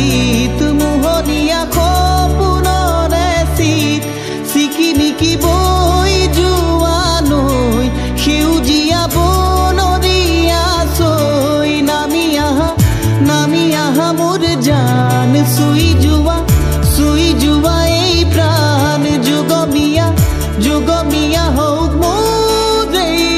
গীত মোহনীয়া সপোনৰে চিত চিকিমিকি বৈ যোৱা নৈ সেউজীয়া বনৰীয়া চৈ নামি আহা মোৰ জান চুই যোৱা এই প্ৰাণ যুগমীয়া হওক মোৰ এই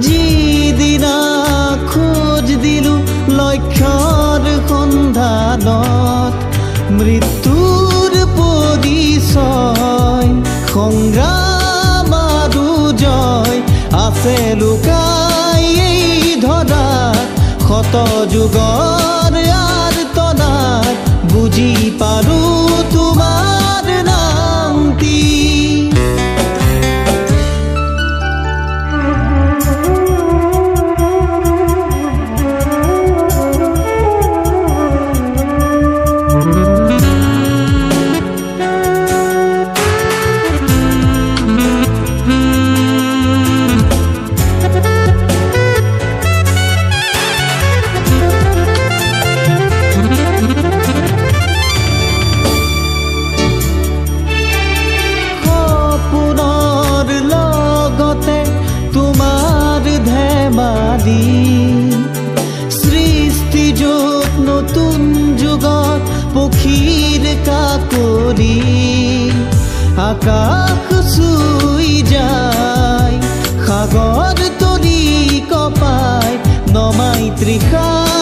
যিদিনা খোজ দিলো লক্ষ্যৰ সন্ধানত মৃত্যুৰ পৰিচয় সংগ্ৰাম আৰু জয় আছে লুকাই এই ধৰাত শত যুগৰ আৰ্তনাদ বুজি পাৰো তোমাৰ নামটি সৃষ্টি য'ত নতুন যুগত পক্ষীৰ কাকলি আকাশ চুই যায় সাগৰ তলি কপাই নমাই তৃষা